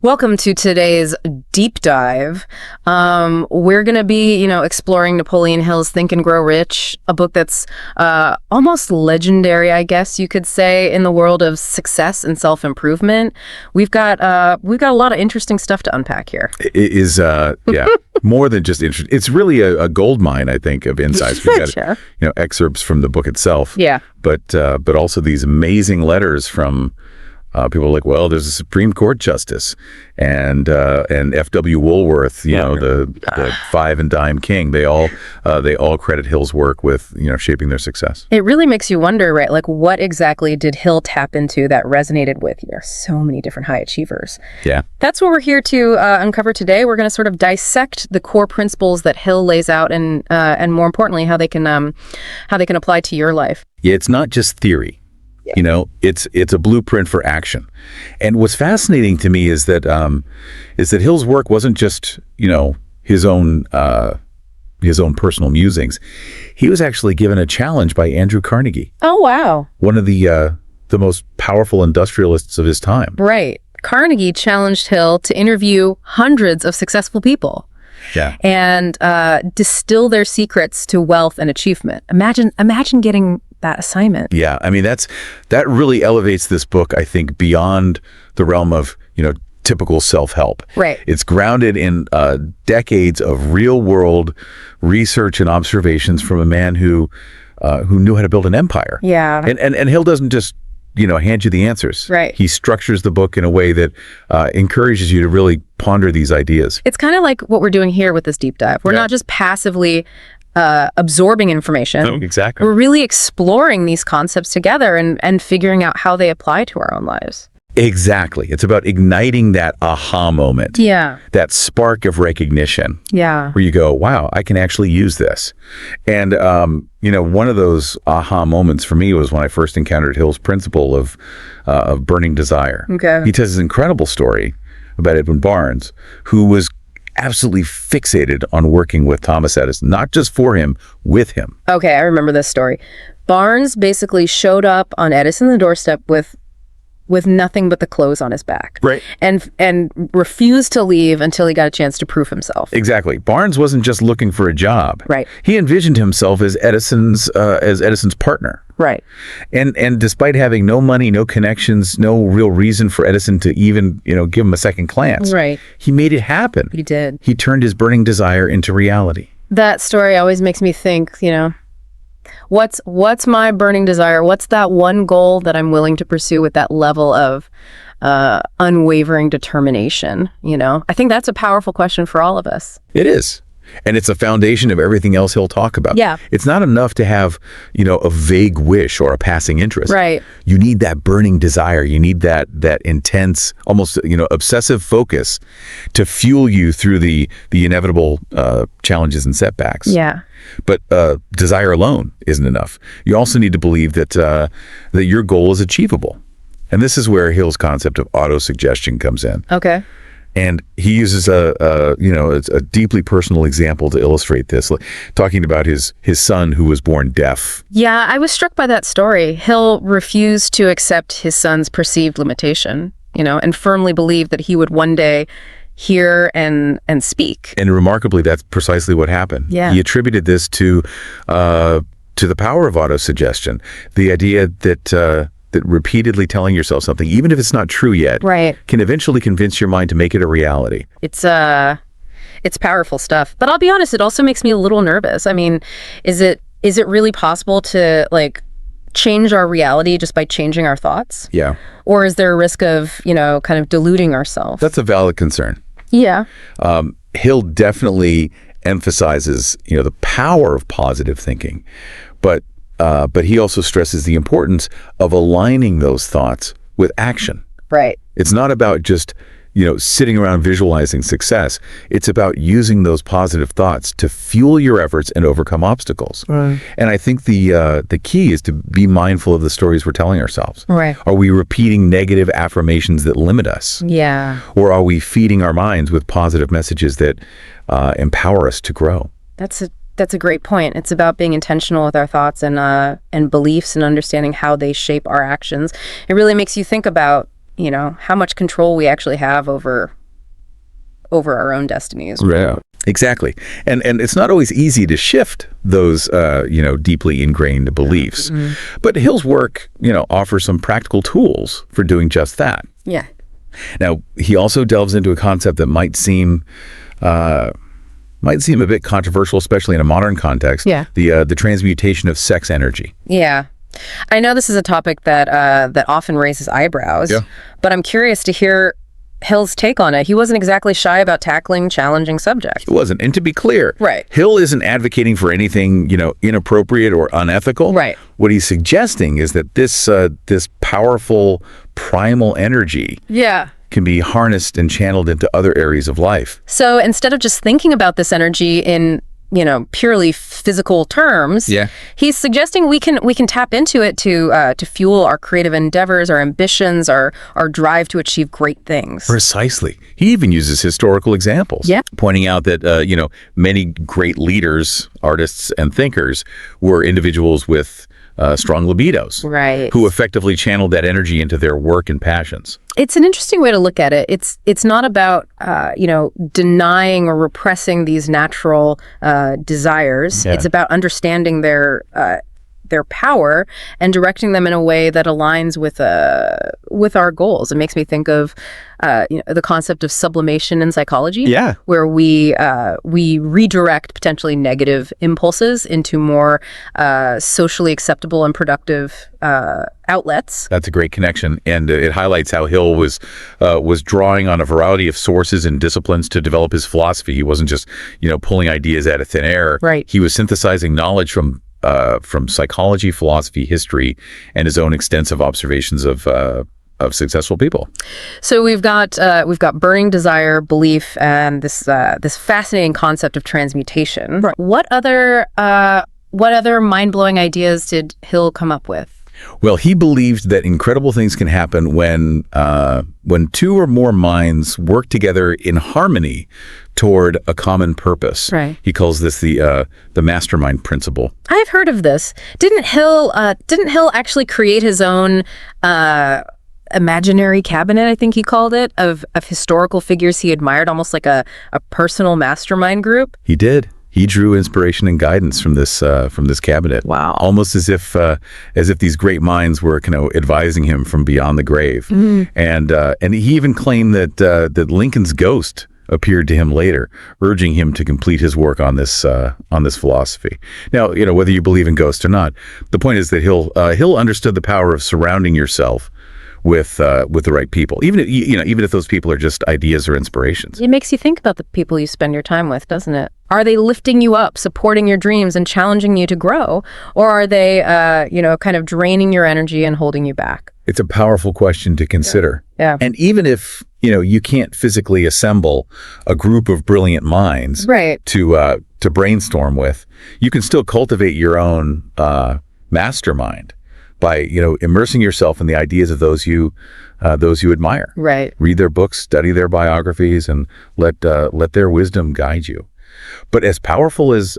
Welcome to today's deep dive. We're going to be, exploring Napoleon Hill's Think and Grow Rich, a book that's almost legendary, I guess you could say, in the world of success and self-improvement. We've got a lot of interesting stuff to unpack here. It is, more than just interesting. It's really a gold mine, I think, of insights. We've got, Sure. excerpts from the book itself. Yeah. But also these amazing letters from people like, well, there's a Supreme Court justice and F.W. Woolworth, the five and dime king. They all credit Hill's work with, shaping their success. It really makes you wonder, right? Like, what exactly did Hill tap into that resonated with you? So many different high achievers. Yeah. That's what we're here to uncover today. We're going to sort of dissect the core principles that Hill lays out, and more importantly, how they can apply to your life. Yeah, it's not just theory. Yeah. It's a blueprint for action. And what's fascinating to me is that Hill's work wasn't just, his own personal musings. He was actually given a challenge by Andrew Carnegie. Oh, wow. One of the most powerful industrialists of his time. Right. Carnegie challenged Hill to interview hundreds of successful people. Yeah. And distill their secrets to wealth and achievement. Imagine getting that assignment. Yeah, I mean, that really elevates this book, I think, beyond the realm of, typical self-help. Right. It's grounded in decades of real-world research and observations from a man who knew how to build an empire. Yeah. And Hill doesn't just, hand you the answers. Right. He structures the book in a way that encourages you to really ponder these ideas. It's kind of like what we're doing here with this deep dive. We're not just passively absorbing information. No, exactly. We're really exploring these concepts together and figuring out how they apply to our own lives. Exactly. It's about igniting that aha moment. Yeah. That spark of recognition. Yeah. Where you go, wow, I can actually use this. And, one of those aha moments for me was when I first encountered Hill's principle of burning desire. Okay. He tells this incredible story about Edwin Barnes, who was absolutely fixated on working with Thomas Edison, not just for him, with him. Okay, I remember this story. Barnes basically showed up on Edison's doorstep with nothing but the clothes on his back. Right. And refused to leave until he got a chance to prove himself. Exactly. Barnes wasn't just looking for a job. Right. He envisioned himself as Edison's partner. Right. And despite having no money, no connections, no real reason for Edison to even, give him a second glance. Right. He made it happen. He did. He turned his burning desire into reality. That story always makes me think, what's my burning desire? What's that one goal that I'm willing to pursue with that level of unwavering determination? I think that's a powerful question for all of us. It is. And it's a foundation of everything else he'll talk about. Yeah. It's not enough to have, a vague wish or a passing interest. Right. You need that burning desire. You need that intense, almost, obsessive focus to fuel you through the inevitable challenges and setbacks. Yeah. But desire alone isn't enough. You also need to believe that your goal is achievable. And this is where Hill's concept of autosuggestion comes in. Okay. And he uses a deeply personal example to illustrate this, talking about his son who was born deaf. Yeah, I was struck by that story. Hill refused to accept his son's perceived limitation, and firmly believed that he would one day hear and speak. And remarkably, that's precisely what happened. Yeah. He attributed this to the power of autosuggestion, the idea that repeatedly telling yourself something, even if it's not true yet, right, can eventually convince your mind to make it a reality. It's powerful stuff. But I'll be honest, it also makes me a little nervous. I mean, is it really possible to change our reality just by changing our thoughts? Yeah. Or is there a risk of, kind of deluding ourselves? That's a valid concern. Yeah. Hill definitely emphasizes, the power of positive thinking, but he also stresses the importance of aligning those thoughts with action. Right. It's not about just, sitting around visualizing success. It's about using those positive thoughts to fuel your efforts and overcome obstacles. Right. And I think the key is to be mindful of the stories we're telling ourselves. Right. Are we repeating negative affirmations that limit us? Yeah. Or are we feeding our minds with positive messages that empower us to grow? That's a great point. It's about being intentional with our thoughts and beliefs and understanding how they shape our actions. It really makes you think about how much control we actually have over our own destinies. Yeah, exactly. And it's not always easy to shift those, deeply ingrained beliefs. But Hill's work, offers some practical tools for doing just that. Yeah. Now, he also delves into a concept that might seem a bit controversial, especially in a modern context. Yeah. The transmutation of sex energy. Yeah. I know this is a topic that often raises eyebrows, Yeah. but I'm curious to hear Hill's take on it. He wasn't exactly shy about tackling challenging subjects. It wasn't. And to be clear, Right. Hill isn't advocating for anything, inappropriate or unethical. Right. What he's suggesting is that this powerful primal energy Yeah. can be harnessed and channeled into other areas of life. So instead of just thinking about this energy in, purely physical terms, Yeah. he's suggesting we can tap into it to fuel our creative endeavors, our ambitions, our drive to achieve great things. Precisely. He even uses historical examples, Yeah. pointing out that, many great leaders, artists, and thinkers were individuals with strong libidos, Right. who effectively channeled that energy into their work and passions. It's an interesting way to look at it. It's not about denying or repressing these natural desires. Yeah. It's about understanding their power and directing them in a way that aligns with our goals. It makes me think of the concept of sublimation in psychology. Yeah. Where we redirect potentially negative impulses into more socially acceptable and productive outlets. That's a great connection, and it highlights how Hill was drawing on a variety of sources and disciplines to develop his philosophy. He wasn't just pulling ideas out of thin air. Right. He was synthesizing knowledge from psychology, philosophy, history, and his own extensive observations of successful people. So we've got burning desire, belief, and this fascinating concept of transmutation. Right. What other mind-blowing ideas did Hill come up with? Well, he believed that incredible things can happen when two or more minds work together in harmony toward a common purpose. Right. He calls this the mastermind principle. I've heard of this. Didn't Hill actually create his own imaginary cabinet, I think he called it, of historical figures he admired, almost like a personal mastermind group? He did. He drew inspiration and guidance from this cabinet. Wow. Almost as if these great minds were advising him from beyond the grave. And he even claimed that Lincoln's ghost appeared to him later, urging him to complete his work on this philosophy. Now, whether you believe in ghosts or not, the point is that Hill understood the power of surrounding yourself with the right people, even if those people are just ideas or inspirations. It makes you think about the people you spend your time with, doesn't it? Are they lifting you up, supporting your dreams, and challenging you to grow, or are they, kind of draining your energy and holding you back? It's a powerful question to consider. Yeah. And even if you can't physically assemble a group of brilliant minds, right, to brainstorm with, you can still cultivate your own mastermind by immersing yourself in the ideas of those you admire. Right. Read their books, study their biographies, and let their wisdom guide you. But as powerful as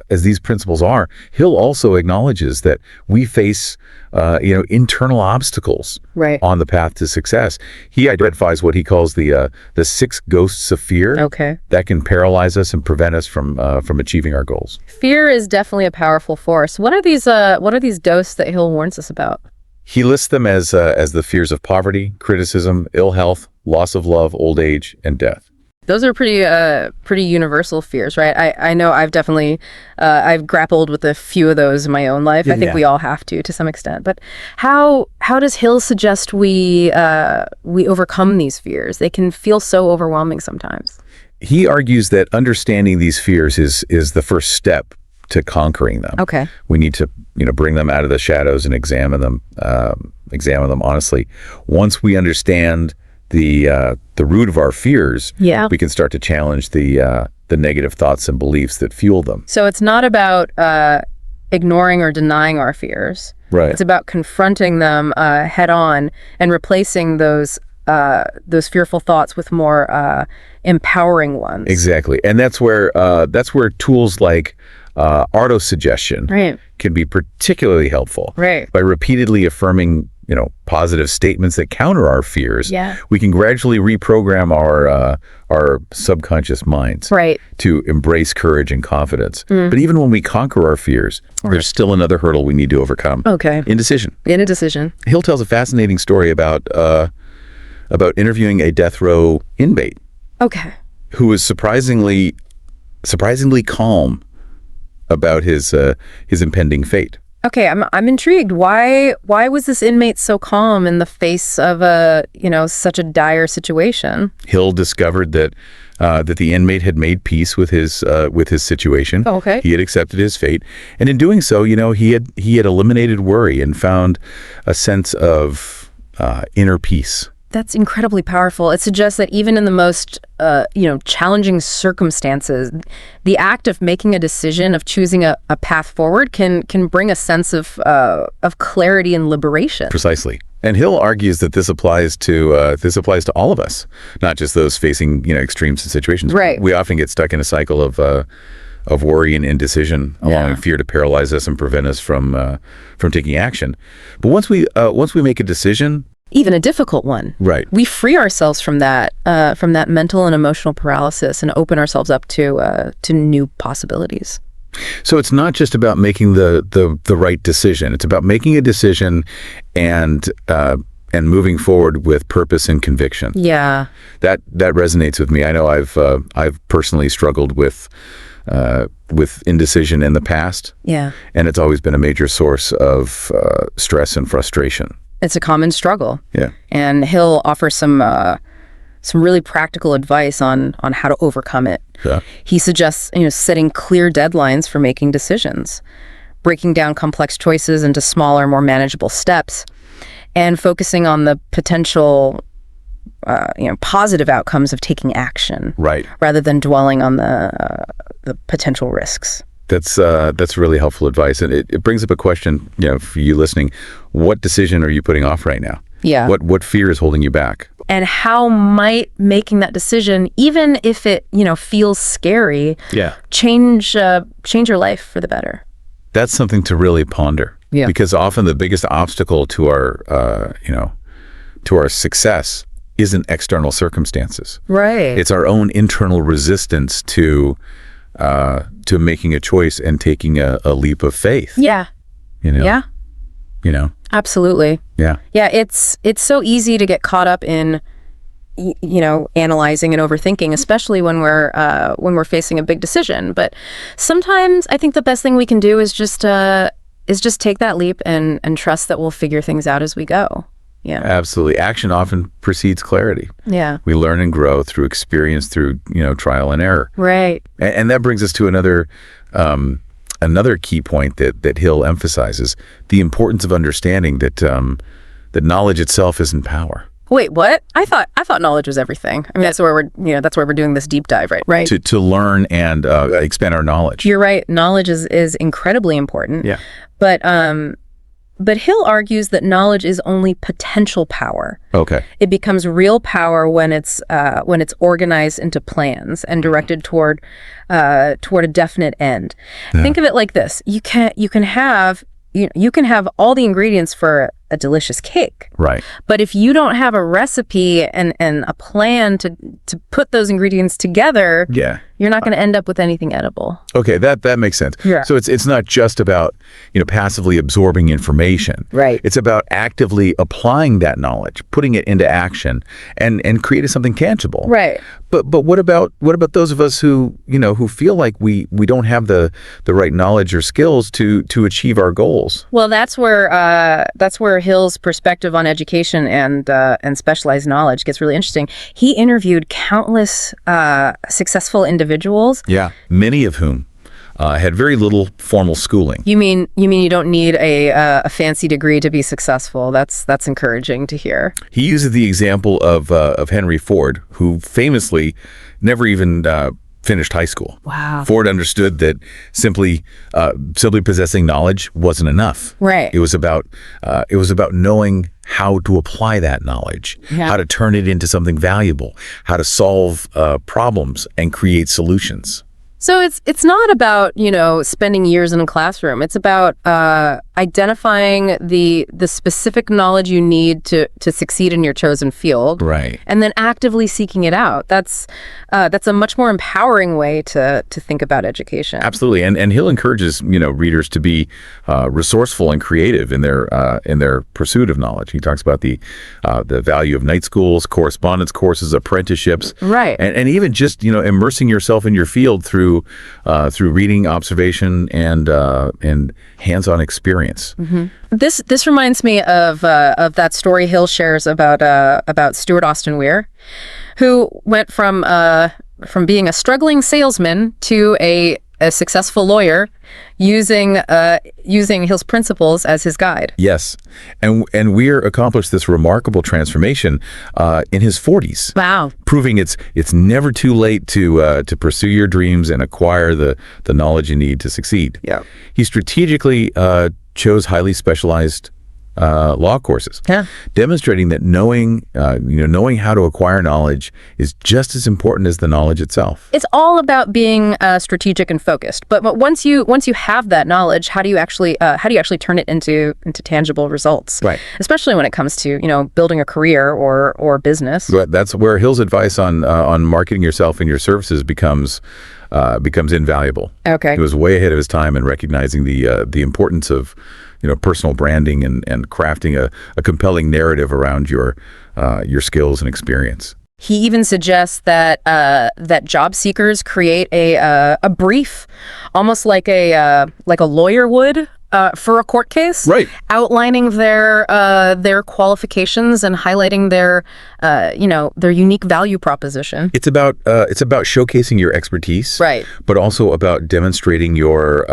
these principles are, Hill also acknowledges that we face internal obstacles, right, on the path to success. He identifies what he calls the 6 ghosts of fear. Okay. That can paralyze us and prevent us from achieving our goals. Fear is definitely a powerful force. What are these ghosts that Hill warns us about? He lists them as the fears of poverty, criticism, ill health, loss of love, old age, and death. Those are pretty universal fears, right? I know I've definitely I've grappled with a few of those in my own life. I think we all have to some extent. But how does Hill suggest we overcome these fears? They can feel so overwhelming sometimes. He argues that understanding these fears is the first step to conquering them. Okay. We need to bring them out of the shadows and examine them honestly. Once we understand the root of our fears, yeah, we can start to challenge the negative thoughts and beliefs that fuel them. So it's not about ignoring or denying our fears. Right. It's about confronting them head on and replacing those fearful thoughts with more empowering ones. Exactly, and that's where tools like autosuggestion, right, can be particularly helpful. Right. By repeatedly affirming positive statements that counter our fears, Yeah. we can gradually reprogram our subconscious minds Right. to embrace courage and confidence. But even when we conquer our fears, there's still another hurdle we need to overcome. Okay. Indecision. In a decision. Hill tells a fascinating story about interviewing a death row inmate Okay. who was surprisingly calm about his impending fate. Okay, I'm intrigued. Why was this inmate so calm in the face of such a dire situation? Hill discovered that the inmate had made peace with his situation. Oh, okay. He had accepted his fate, and in doing so, he had eliminated worry and found a sense of inner peace. That's incredibly powerful. It suggests that even in the most, challenging circumstances, the act of making a decision, of choosing a path forward, can bring a sense of clarity and liberation. Precisely. And Hill argues that this applies to all of us, not just those facing extremes and situations. Right. We often get stuck in a cycle of worry and indecision, allowing fear to paralyze us and prevent us from taking action. But once we make a decision, Even a difficult one. right, We free ourselves from that mental and emotional paralysis and open ourselves up to new possibilities. so it's not just about making the right decision. It's about making a decision and moving forward with purpose and conviction. Yeah. That resonates with me. I know I've personally struggled with indecision in the past, Yeah. and it's always been a major source of stress and frustration. It's a common struggle. Yeah. And Hill offers some really practical advice on how to overcome it. Yeah. He suggests, setting clear deadlines for making decisions, breaking down complex choices into smaller, more manageable steps, and focusing on the potential, positive outcomes of taking action, Right. rather than dwelling on the potential risks. That's really helpful advice, and it brings up a question, for you listening. What decision are you putting off right now? Yeah. What fear is holding you back? And how might making that decision, even if it, feels scary, Yeah. change your life for the better? That's something to really ponder. Yeah. Because often the biggest obstacle to our success isn't external circumstances. Right. It's our own internal resistance to making a choice and taking a leap of faith. Yeah. Yeah. Absolutely. Yeah. Yeah. It's so easy to get caught up in, analyzing and overthinking, especially when we're facing a big decision. But sometimes I think the best thing we can do is just take that leap and trust that we'll figure things out as we go. Yeah. Absolutely. Action often precedes clarity. Yeah. We learn and grow through experience, through trial and error. Right. And that brings us to another key point that Hill emphasizes: the importance of understanding that knowledge itself isn't power. Wait, what? I thought knowledge was everything. I mean, that's where we're doing this deep dive, right? Right. To learn and expand our knowledge. You're right. Knowledge is incredibly important. Yeah. But Hill argues that knowledge is only potential power. Okay. It becomes real power when it's organized into plans and directed toward a definite end. Yeah. Think of it like this: you can have all the ingredients for a delicious cake. Right. But if you don't have a recipe and a plan to put those ingredients together, Yeah. you're not going to end up with anything edible. Okay, that makes sense. Yeah. So it's not just about passively absorbing information. Right. It's about actively applying that knowledge, putting it into action, and creating something tangible. Right. But what about those of us who feel like we don't have the right knowledge or skills to achieve our goals? Well, that's where Hill's perspective on education and specialized knowledge gets really interesting. He interviewed countless successful individuals. Yeah, many of whom had very little formal schooling. You mean you don't need a fancy degree to be successful? That's encouraging to hear. He uses the example of Henry Ford, who famously never even finished high school. Wow. Ford understood that simply possessing knowledge wasn't enough. Right. It was about knowing how to apply that knowledge, Yeah. how to turn it into something valuable, how to solve problems and create solutions. So it's not about spending years in a classroom. It's about identifying the specific knowledge you need to succeed in your chosen field, Right. and then actively seeking it out. That's a much more empowering way to think about education. Absolutely, and Hill encourages readers to be resourceful and creative in their pursuit of knowledge. He talks about the value of night schools, correspondence courses, apprenticeships, Right. and even just immersing yourself in your field through reading, observation, and hands-on experience. Mm-hmm. This reminds me of that story Hill shares about Stuart Austin Weir, who went from being a struggling salesman to a successful lawyer using Hill's principles as his guide. Yes, and Weir accomplished this remarkable transformation in his 40s. Wow. Proving it's never too late to pursue your dreams and acquire the knowledge you need to succeed. Yeah. He strategically chose highly specialized law courses, demonstrating that knowing how to acquire knowledge is just as important as the knowledge itself. It's all about being strategic and focused. But once you have that knowledge, how do you actually turn it into tangible results? Right. Especially when it comes to building a career or business. That's where Hill's advice on marketing yourself and your services becomes invaluable. Okay. He was way ahead of his time in recognizing the importance of personal branding and crafting a compelling narrative around your skills and experience. He even suggests that job seekers create a brief, almost like a lawyer would for a court case, right? Outlining their qualifications and highlighting their unique value proposition. It's about showcasing your expertise, right? But also about demonstrating your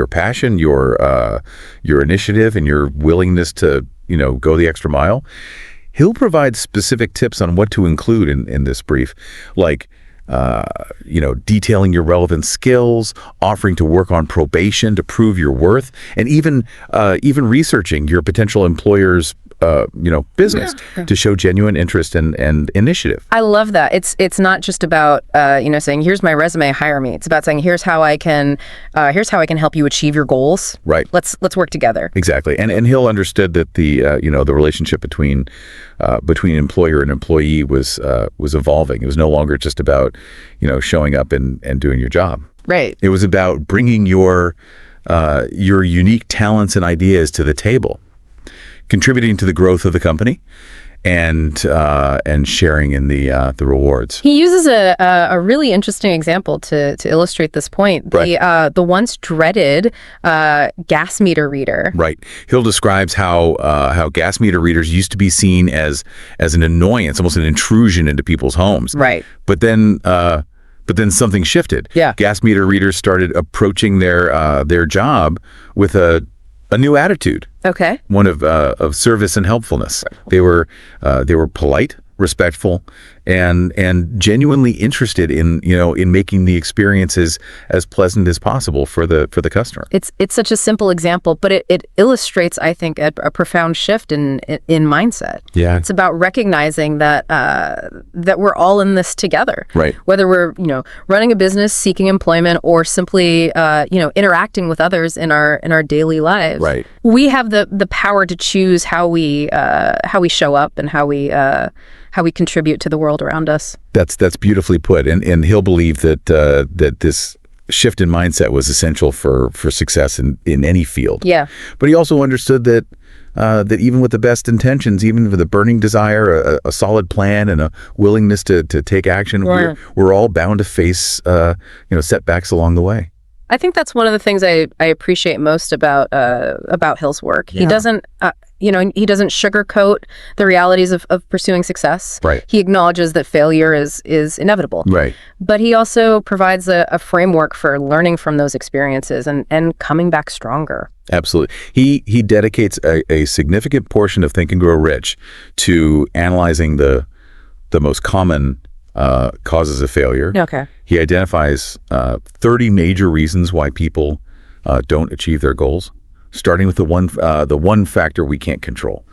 passion, your initiative, and your willingness to go the extra mile. He'll provide specific tips on what to include in this brief, like detailing your relevant skills, offering to work on probation to prove your worth, and even researching your potential employer's business to show genuine interest and initiative. I love that. It's not just about saying here's my resume, hire me. It's about saying here's how I can help you achieve your goals. Right. Let's work together. Exactly. And Hill understood that the relationship between employer and employee was evolving. It was no longer just about showing up and doing your job. Right. It was about bringing your unique talents and ideas to the table, contributing to the growth of the company, and sharing in the rewards. He uses a really interesting example to illustrate this point. Right. The once dreaded gas meter reader. Right. Hill describes how gas meter readers used to be seen as an annoyance, almost an intrusion into people's homes. Right. But then something shifted. Yeah. Gas meter readers started approaching their job with a new attitude. Okay. One of service and helpfulness. They were polite, respectful, and genuinely interested in making the experiences as pleasant as possible for the customer. It's such a simple example, but it illustrates, I think, a profound shift in mindset. Yeah. It's about recognizing that we're all in this together. Right. Whether we're running a business, seeking employment, or simply interacting with others in our daily lives. Right. We have the power to choose how we show up and how we contribute to the world around us. That's beautifully put, and Hill believed that this shift in mindset was essential for success in any field. Yeah. But he also understood that even with the best intentions, even with a burning desire, a solid plan, and a willingness to take action, Right. we're all bound to face setbacks along the way. I think that's one of the things I appreciate most about Hill's work. Yeah. He doesn't he doesn't sugarcoat the realities of pursuing success. Right. He acknowledges that failure is inevitable. Right. But he also provides a framework for learning from those experiences and coming back stronger. Absolutely. He dedicates a significant portion of Think and Grow Rich to analyzing the most common causes of failure. Okay. He identifies 30 major reasons why people don't achieve their goals, starting with the one factor we can't control,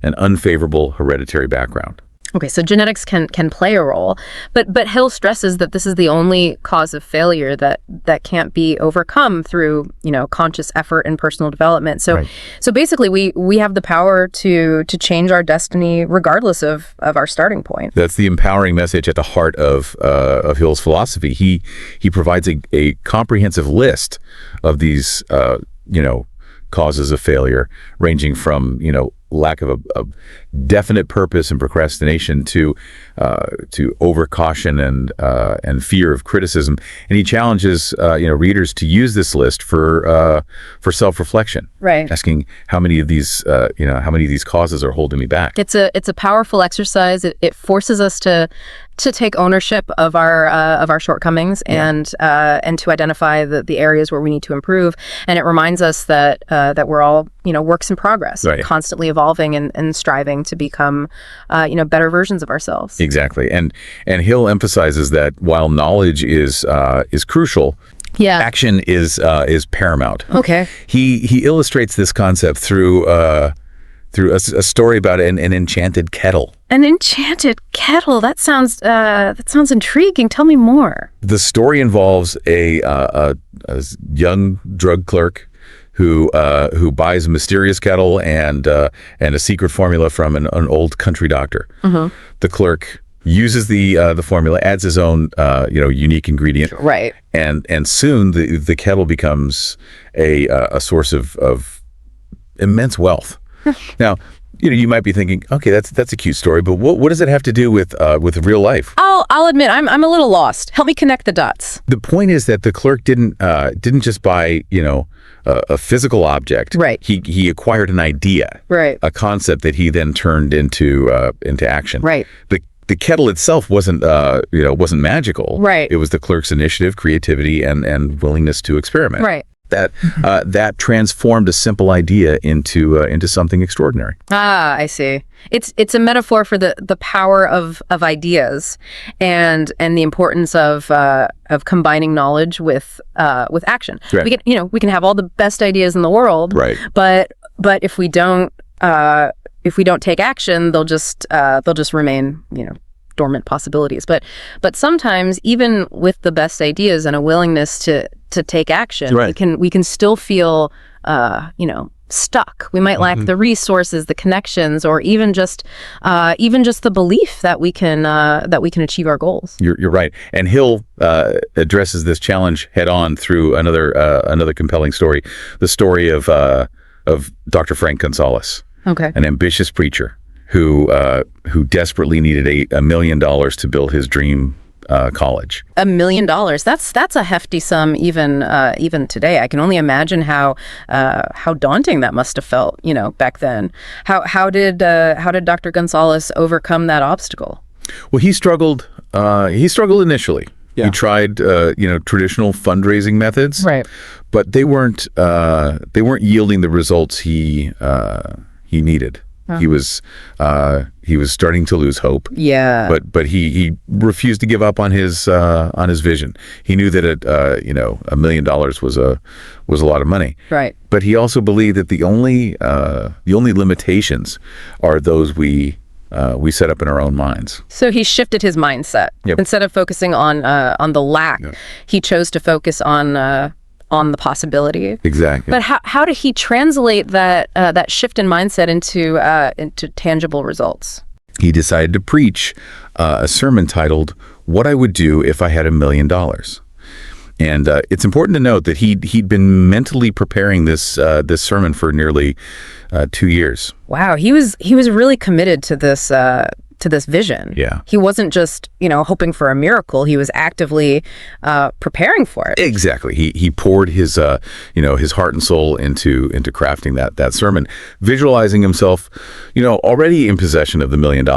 an unfavorable hereditary background. Okay, so genetics can play a role, but Hill stresses that this is the only cause of failure that can't be overcome through conscious effort and personal development. So Right. so basically, we have the power to change our destiny regardless of our starting point. That's the empowering message at the heart of Hill's philosophy. He provides a comprehensive list of these causes of failure, ranging from lack of a definite purpose and procrastination to overcaution and fear of criticism. And he challenges readers to use this list for self-reflection, Right. asking how many of these causes are holding me back. It's a powerful exercise. It forces us to take ownership of our shortcomings and to identify the areas where we need to improve. And it reminds us that we're all works in progress, Right. constantly evolving and striving to become better versions of ourselves. Exactly. And Hill emphasizes that while knowledge is crucial, Yeah. action is paramount. Okay. He illustrates this concept through a story about an enchanted kettle. An enchanted kettle. That sounds intriguing. Tell me more. The story involves a young drug clerk who buys a mysterious kettle and a secret formula from an old country doctor. Mm-hmm. The clerk uses the formula, adds his own unique ingredient, Right. and soon the kettle becomes a source of immense wealth. Now, you might be thinking, okay, that's a cute story, but what does it have to do with real life? I'll admit I'm a little lost. Help me connect the dots. The point is that the clerk didn't just buy a physical object. Right. He acquired an idea, Right. a concept that he then turned into action. Right. The kettle itself wasn't magical. Right. It was the clerk's initiative, creativity, and willingness to experiment. Right. That transformed a simple idea into something extraordinary. Ah, I see. It's a metaphor for the power of ideas and the importance of combining knowledge with action. Right. We can have all the best ideas in the world, Right. but if we don't take action, they'll just remain dormant possibilities. But sometimes even with the best ideas and a willingness to take action, Right. we can still feel stuck. We might lack the resources, the connections, or even just the belief that we can achieve our goals. You're right. And Hill addresses this challenge head on through another compelling story, the story of Dr. Frank Gonzalez, Okay. an ambitious preacher who desperately needed $1 million to build his dream college. $1 million. That's a hefty sum even today. I can only imagine how daunting that must have felt, back then. How did Dr. Gonzalez overcome that obstacle? Well, he struggled initially. Yeah. He tried traditional fundraising methods, Right. but they weren't yielding the results he needed. He was starting to lose hope. Yeah. But he refused to give up on his vision. He knew that $1 million was a lot of money. Right. But he also believed that the only limitations are those we set up in our own minds. So he shifted his mindset. Yep. Instead of focusing on the lack, he chose to focus on the possibility. Exactly. But how did he translate that shift in mindset into tangible results? He decided to preach a sermon titled "What I Would Do If I Had $1 Million." And it's important to note that he'd been mentally preparing this sermon for nearly 2 years. Wow, he was really committed to this vision. Yeah. He wasn't just hoping for a miracle. He was actively preparing for it. Exactly. He poured his heart and soul into crafting that sermon, visualizing himself already in possession of the $1 million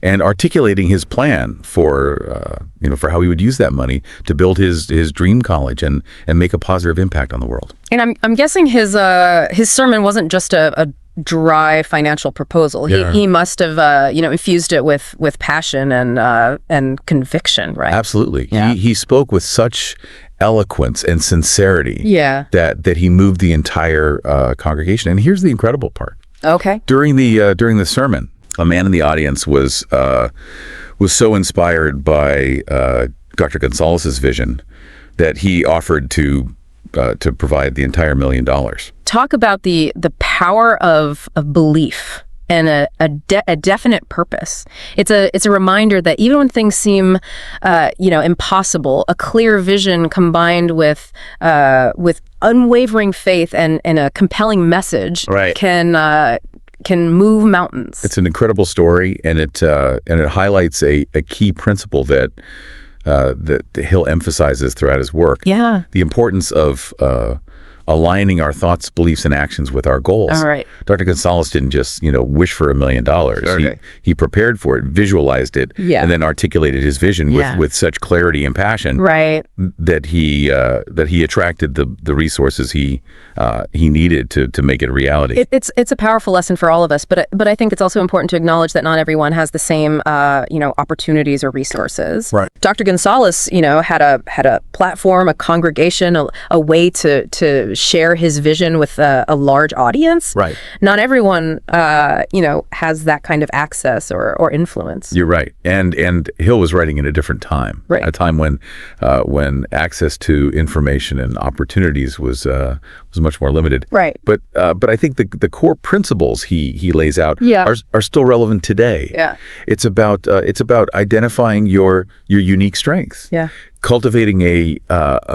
and articulating his plan for how he would use that money to build his dream college and make a positive impact on the world. And I'm guessing his sermon wasn't just a dry financial proposal. Yeah. He must have infused it with passion and conviction, right? Absolutely. Yeah. He spoke with such eloquence and sincerity Yeah. that he moved the entire congregation. And here's the incredible part. Okay. During the sermon, a man in the audience was so inspired by Dr. Gonzalez's vision that he offered to provide the entire $1 million. Talk about the power of belief and a definite purpose. It's a reminder that even when things seem impossible, a clear vision combined with unwavering faith and a compelling message can move mountains. It's an incredible story, and it highlights a key principle that Hill emphasizes throughout his work. Yeah. The importance of aligning our thoughts, beliefs, and actions with our goals. All right. Dr. Gonzalez didn't just, wish for $1 million. Okay. He prepared for it, visualized it, and then articulated his vision with such clarity and passion that he attracted the resources he needed to make it a reality. It's a powerful lesson for all of us, but I think it's also important to acknowledge that not everyone has the same opportunities or resources. Right. Dr. Gonzalez, had a platform, a congregation, a way to share his vision with a large audience. Right. Not everyone, has that kind of access or influence. You're right. And Hill was writing in a different time, a time when access to information and opportunities was much more limited. Right. But I think the core principles he lays out are still relevant today. Yeah. It's about identifying your unique strengths. Yeah. Cultivating a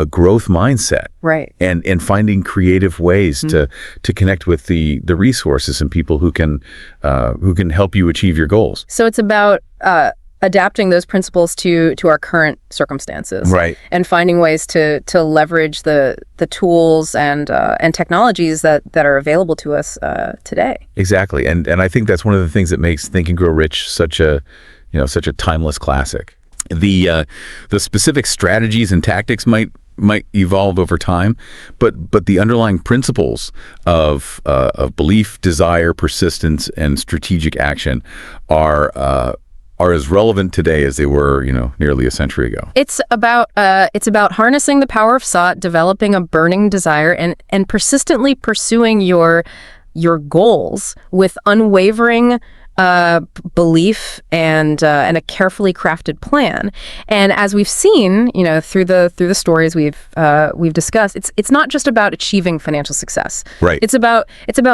growth mindset, Right. and finding creative ways to connect with the resources and people who can help you achieve your goals. So it's about adapting those principles to our current circumstances, Right. and finding ways to leverage the tools and technologies that are available to us today. Exactly, and I think that's one of the things that makes Think and Grow Rich such a timeless classic. The specific strategies and tactics might evolve over time, but the underlying principles of belief, desire, persistence, and strategic action are as relevant today as they were, nearly a century ago. It's about harnessing the power of thought, developing a burning desire, and persistently pursuing your goals with unwavering belief and a carefully crafted plan. And as we've seen, through the stories we've discussed, it's not just about achieving financial success. Right. It's about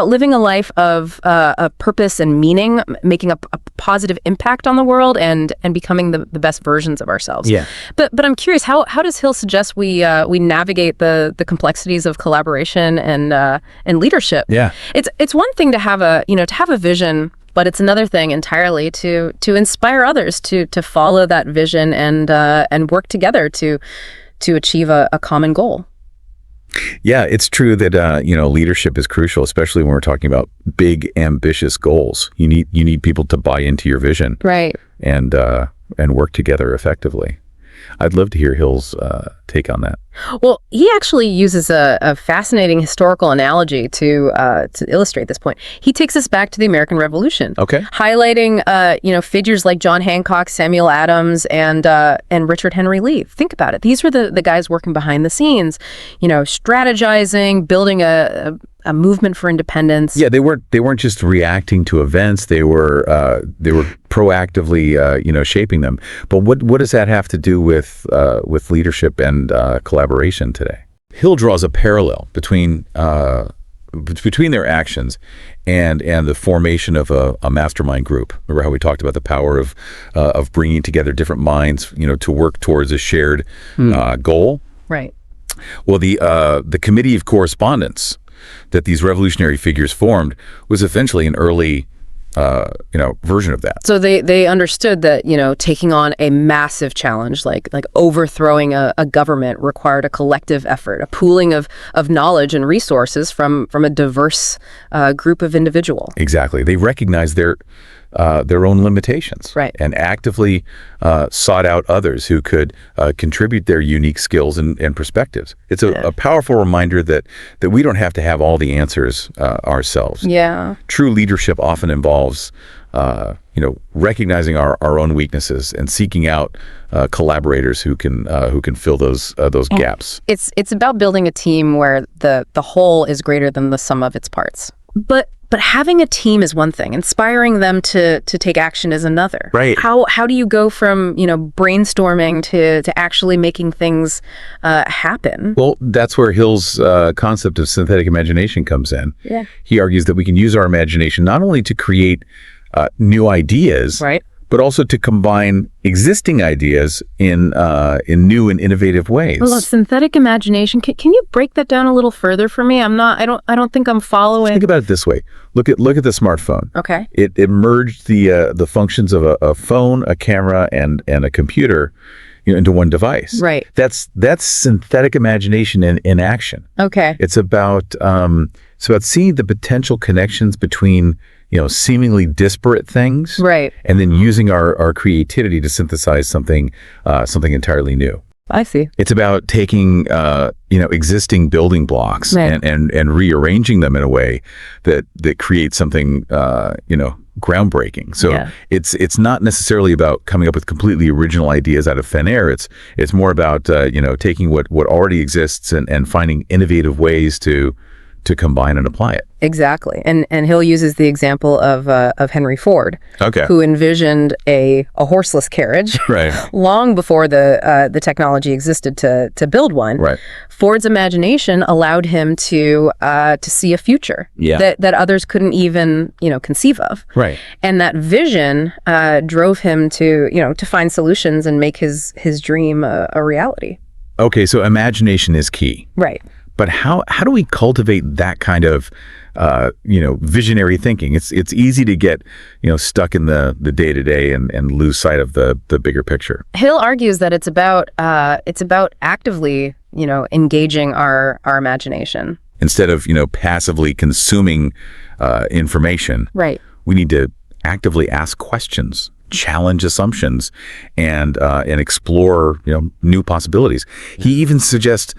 living a life of a purpose and meaning, making a positive impact on the world, and becoming the best versions of ourselves. Yeah. But I'm curious, how does Hill suggest we navigate the complexities of collaboration and leadership? Yeah. It's one thing to have a vision. But it's another thing entirely to inspire others to follow that vision and work together to achieve a common goal. Yeah, it's true that leadership is crucial, especially when we're talking about big, ambitious goals. You need people to buy into your vision, Right. and work together effectively. I'd love to hear Hill's take on that. Well, he actually uses a fascinating historical analogy to illustrate this point. He takes us back to the American Revolution, Okay. highlighting figures like John Hancock, Samuel Adams, and Richard Henry Lee. Think about it; these were the guys working behind the scenes, strategizing, building a movement for independence. Yeah, they weren't just reacting to events; they were proactively shaping them. But what does that have to do with leadership and collaboration today? Hill draws a parallel between their actions and the formation of a mastermind group. Remember how we talked about the power of bringing together different minds, to work towards a shared goal. Right. Well, the committee of correspondence that these revolutionary figures formed was essentially an early version of that. So they understood that, taking on a massive challenge like overthrowing a government required a collective effort, a pooling of knowledge and resources from a diverse group of individuals. Exactly. They recognized their own limitations, Right. and actively sought out others who could contribute their unique skills and perspectives. It's a powerful reminder that we don't have to have all the answers ourselves. Yeah. True leadership often involves recognizing our own weaknesses and seeking out collaborators who can fill those gaps. It's about building a team where the whole is greater than the sum of its parts. But But having a team is one thing. Inspiring them to take action is another. Right. How do you go from, brainstorming to actually making things happen? Well, that's where Hill's concept of synthetic imagination comes in. Yeah. He argues that we can use our imagination not only to create new ideas, Right. but also to combine existing ideas in new and innovative ways. Well, synthetic imagination. Can you break that down a little further for me? I don't think I'm following. Think about it this way. Look at the smartphone. Okay. It merged the functions of a phone, a camera, and a computer, into one device. Right. That's synthetic imagination in action. Okay. It's about seeing the potential connections between seemingly disparate things, Right. and then using our creativity to synthesize something entirely new. I see. It's about taking existing building blocks Right. and rearranging them in a way that creates something groundbreaking. So Yeah. it's not necessarily about coming up with completely original ideas out of thin air. It's more about taking what already exists and finding innovative ways to combine and apply it. Exactly. And Hill uses the example of Henry Ford, Okay. who envisioned a horseless carriage Right. long before the technology existed to build one. Right. Ford's imagination allowed him to see a future Yeah. that others couldn't even conceive of. Right. And that vision drove him to find solutions and make his dream a reality. Okay, so imagination is key. Right. But how do we cultivate that kind of visionary thinking? It's easy to get stuck in the day-to-day and lose sight of the bigger picture. Hill argues that it's about actively engaging our imagination. Instead of passively consuming information, Right. we need to actively ask questions, challenge assumptions, and explore new possibilities. He even suggests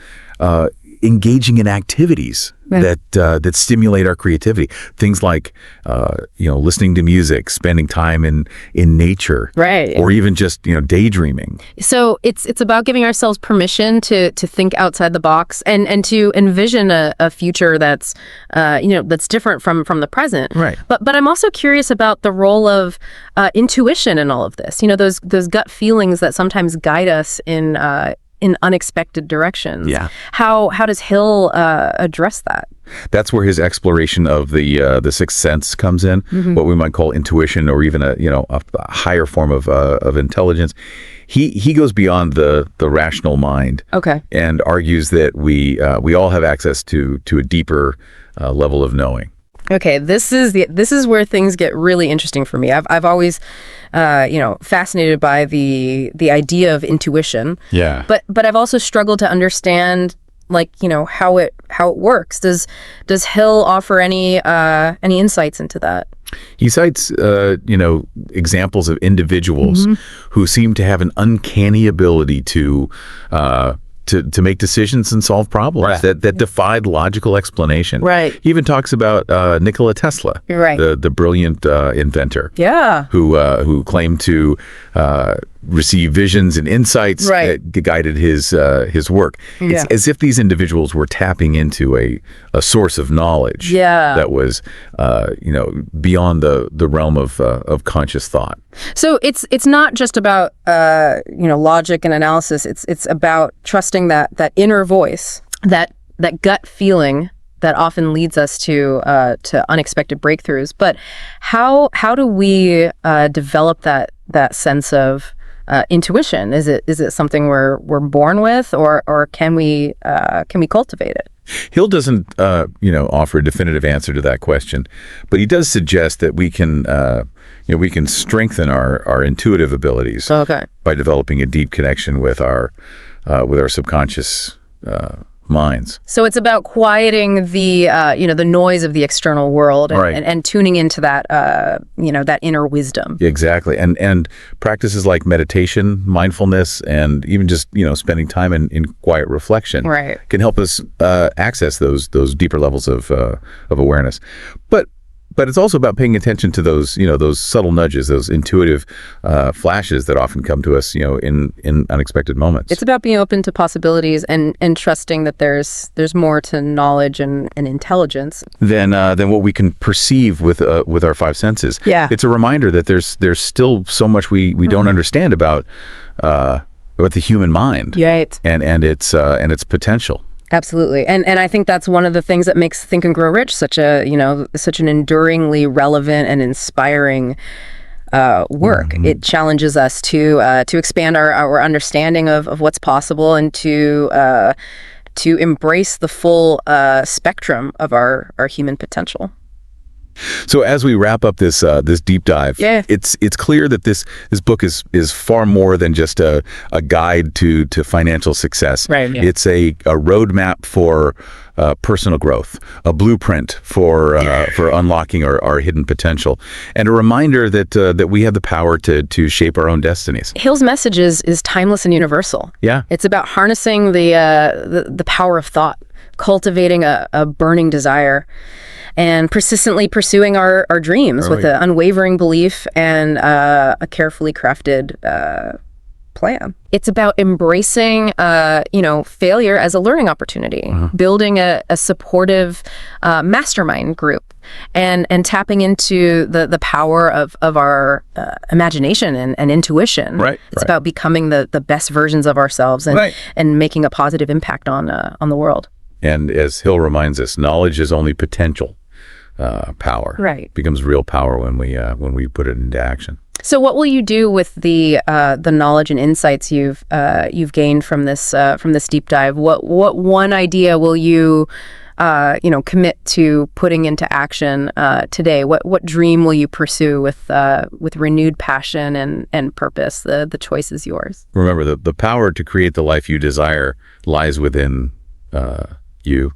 engaging in activities that stimulate our creativity. Things like listening to music, spending time in nature, Right. or even just daydreaming. So it's about giving ourselves permission to think outside the box and to envision a future that's that's different from the present. Right. But I'm also curious about the role of intuition in all of this. Those gut feelings that sometimes guide us in unexpected directions. Yeah. How does Hill address that? That's where his exploration of the sixth sense comes in, what we might call intuition, or even a higher form of intelligence. He goes beyond the rational mind. Okay. And argues that we all have access to a deeper level of knowing. Okay, this is where things get really interesting for me. I've always fascinated by the idea of intuition. Yeah. But I've also struggled to understand how it works. Does Hill offer any insights into that? He cites examples of individuals who seem to have an uncanny ability to make decisions and solve problems that defied logical explanation. Right. He even talks about Nikola Tesla, Right. the brilliant inventor, Yeah. who claimed to receive visions and insights Right. that guided his work. Yeah. It's as if these individuals were tapping into a source of knowledge that was beyond the realm of conscious thought. So it's not just about logic and analysis. It's about trusting that inner voice, that gut feeling that often leads us to unexpected breakthroughs. But how do we develop that sense of intuition? Is it something we're born with, or can we cultivate it? Hill doesn't offer a definitive answer to that question, but he does suggest that we can strengthen our intuitive abilities by developing a deep connection with our subconscious minds. So it's about quieting the noise of the external world and tuning into that that inner wisdom. Exactly. And practices like meditation, mindfulness, and even just spending time in quiet reflection can help us access those deeper levels of awareness. But But it's also about paying attention to those, those subtle nudges, those intuitive flashes that often come to us, in unexpected moments. It's about being open to possibilities and trusting that there's more to knowledge and intelligence than what we can perceive with our five senses. Yeah. It's a reminder that there's still so much we don't understand about the human mind. Right. And its potential. Absolutely. And I think that's one of the things that makes Think and Grow Rich such an enduringly relevant and inspiring work. It challenges us to expand our understanding of what's possible and to embrace the full spectrum of our human potential. So as we wrap up this deep dive, it's clear that this book is far more than just a guide to financial success. Right. Yeah. It's a roadmap for personal growth, a blueprint for unlocking our hidden potential, and a reminder that we have the power to shape our own destinies. Hill's message is timeless and universal. Yeah. It's about harnessing the power of thought, cultivating a burning desire, and persistently pursuing our dreams with an unwavering belief and a carefully crafted plan. It's about embracing, failure as a learning opportunity, building a supportive mastermind group, and tapping into the power of our imagination and intuition. Right. It's about becoming the best versions of ourselves and making a positive impact on the world. And as Hill reminds us, knowledge is only potential. Power becomes real power when we put it into action. So what will you do with the knowledge and insights you've gained from this deep dive? What one idea will you commit to putting into action today? What dream will you pursue with renewed passion and purpose? The choice is yours. Remember, the power to create the life you desire lies within you.